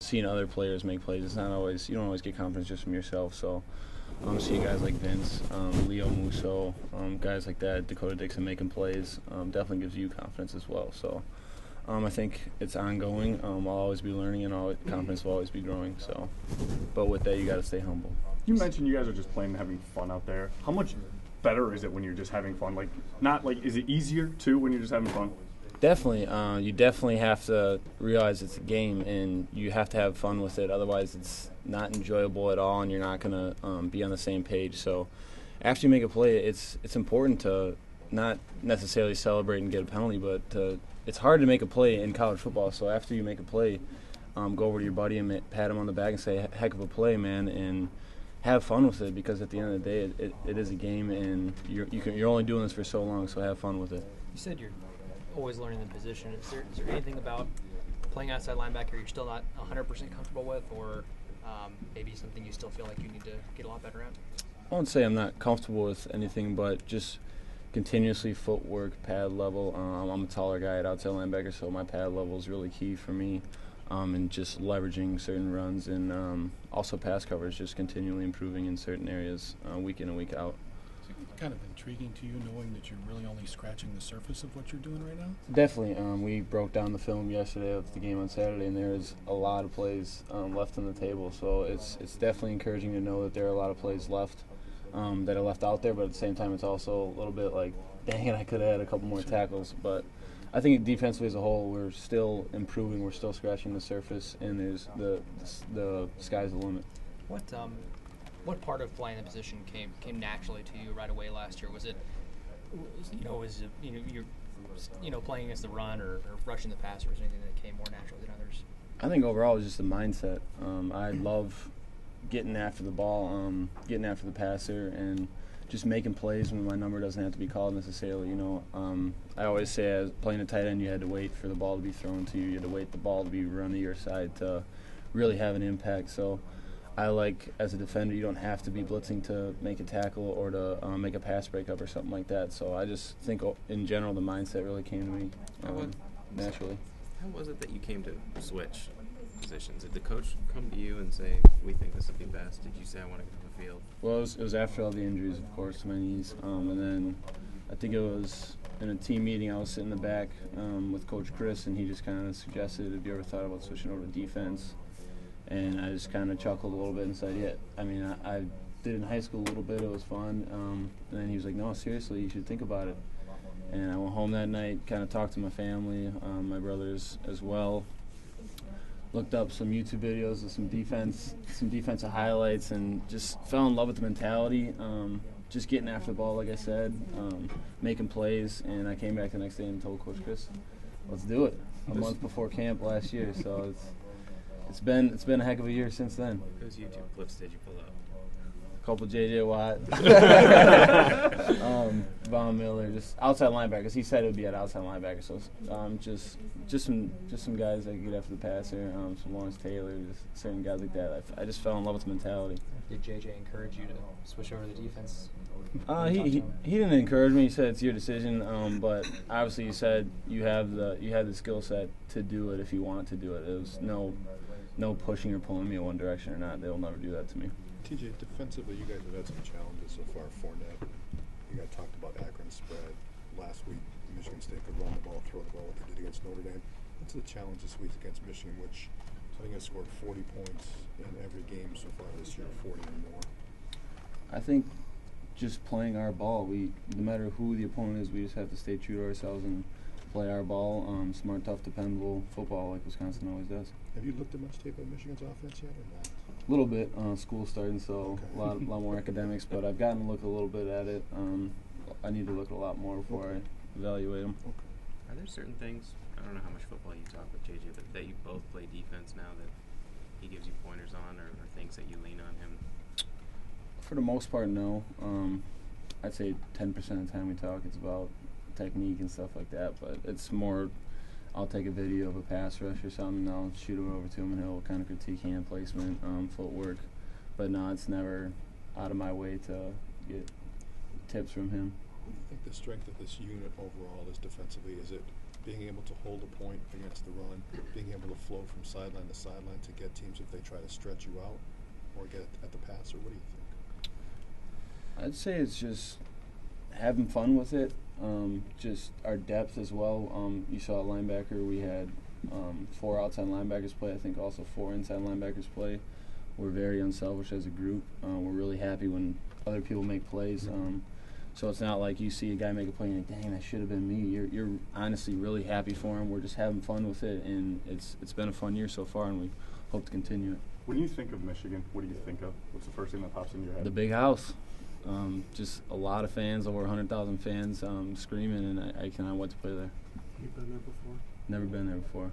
seeing other players make plays. It's not always, you don't always get confidence just from yourself. So seeing guys like Vince, Leo Musso, guys like that, Dakota Dixon making plays, definitely gives you confidence as well. So I think it's ongoing. I'll always be learning, and confidence will always be growing. So, but with that, you got to stay humble. You mentioned you guys are just playing and having fun out there. How much better is it when you're just having fun? Like, not like, is it easier too when you're just having fun? Definitely. You definitely have to realize it's a game, and you have to have fun with it. Otherwise, it's not enjoyable at all, and you're not going to be on the same page. So after you make a play, it's important to not necessarily celebrate and get a penalty, but it's hard to make a play in college football. So after you make a play, go over to your buddy and pat him on the back and say, heck of a play, man, and have fun with it, because at the end of the day, it is a game, and you're only doing this for so long, so have fun with it. You said you're always learning the position. Is there anything about playing outside linebacker you're still not 100% comfortable with, or maybe something you still feel like you need to get a lot better at? I wouldn't say I'm not comfortable with anything, but just continuously footwork, pad level. I'm a taller guy at outside linebacker, so my pad level is really key for me, and just leveraging certain runs, and also pass coverage, just continually improving in certain areas week in and week out. Kind of intriguing to you, knowing that you're really only scratching the surface of what you're doing right now? Definitely. We broke down the film yesterday of the game on Saturday, and there's a lot of plays left on the table. So it's definitely encouraging to know that there are a lot of plays left that are left out there. But at the same time, it's also a little bit like, dang it, I could have had a couple more tackles. But I think defensively as a whole, we're still improving. We're still scratching the surface, and there's the sky's the limit. What part of playing the position came naturally to you right away last year? Was it, you're playing against the run or rushing the passer, or was anything that came more naturally than others? I think overall it was just the mindset. I love getting after the ball, getting after the passer, and just making plays when my number doesn't have to be called necessarily. I always say, as playing a tight end, you had to wait for the ball to be thrown to you. You had to wait the ball to be run to your side to really have an impact. So I like, as a defender, you don't have to be blitzing to make a tackle or to make a pass breakup or something like that. So I just think, in general, the mindset really came to me naturally. How was it that you came to switch positions? Did the coach come to you and say, we think this would be best? Did you say, I want to get on the field? Well, it was after all the injuries, of course, to my knees. And then I think it was in a team meeting. I was sitting in the back with Coach Chris, and he just kind of suggested, have you ever thought about switching over to defense? And I just kind of chuckled a little bit and said, yeah. I mean, I did in high school a little bit. It was fun. And then he was like, no, seriously, you should think about it. And I went home that night, kind of talked to my family, my brothers as well. Looked up some YouTube videos of some defensive highlights, and just fell in love with the mentality. Just getting after the ball, like I said, making plays. And I came back the next day and told Coach Chris, let's do it. A month before camp last year. So it's been a heck of a year since then. Whose YouTube clips did you pull up? A couple J.J. Watt, Von Miller, just outside linebackers. He said it would be at outside linebacker, so just some guys that get after the passer, some Lawrence Taylor, just certain guys like that. I just fell in love with the mentality. Did J.J. encourage you to switch over to the defense? He didn't encourage me. He said it's your decision, but obviously he said you have the skill set to do it if you want to do it. It was no pushing or pulling me in one direction or not. They'll never do that to me. TJ, defensively, you guys have had some challenges so far. Fournette, you guys talked about Akron spread last week. Michigan State could run the ball, throw the ball, what they did against Notre Dame. What's the challenge this week against Michigan, which I think has scored 40 points in every game so far this year, 40 or more? I think just playing our ball. No matter who the opponent is, we just have to stay true to ourselves and play our ball. Smart, tough, dependable football like Wisconsin always does. Have you looked at much tape of Michigan's offense yet or not? A little bit. School starting, so a lot more academics, but I've gotten to look a little bit at it. I need to look a lot more before I evaluate them. Are there certain things, I don't know how much football you talk with JJ, but that you both play defense now that he gives you pointers on, or things that you lean on him? For the most part, no. I'd say 10% of the time we talk, it's about technique and stuff like that, but it's more, I'll take a video of a pass rush or something, and I'll shoot it over to him, and he'll kind of critique hand placement, footwork. But no, it's never out of my way to get tips from him. I think the strength of this unit overall is defensively. Is it being able to hold a point against the run, being able to flow from sideline to sideline to get teams if they try to stretch you out or get at the passer? What do you think? I'd say it's just having fun with it. Just our depth as well. You saw at linebacker, we had 4 outside linebackers play. I think also 4 inside linebackers play. We're very unselfish as a group. We're really happy when other people make plays. So it's not like you see a guy make a play and you're like, dang, that should have been me. You're honestly really happy for him. We're just having fun with it, and it's been a fun year so far, and we hope to continue it. When you think of Michigan, what do you think of? What's the first thing that pops in your head? The big house. Just a lot of fans, over 100,000 fans screaming, and I cannot wait to play there. You've been there before? Never been there before.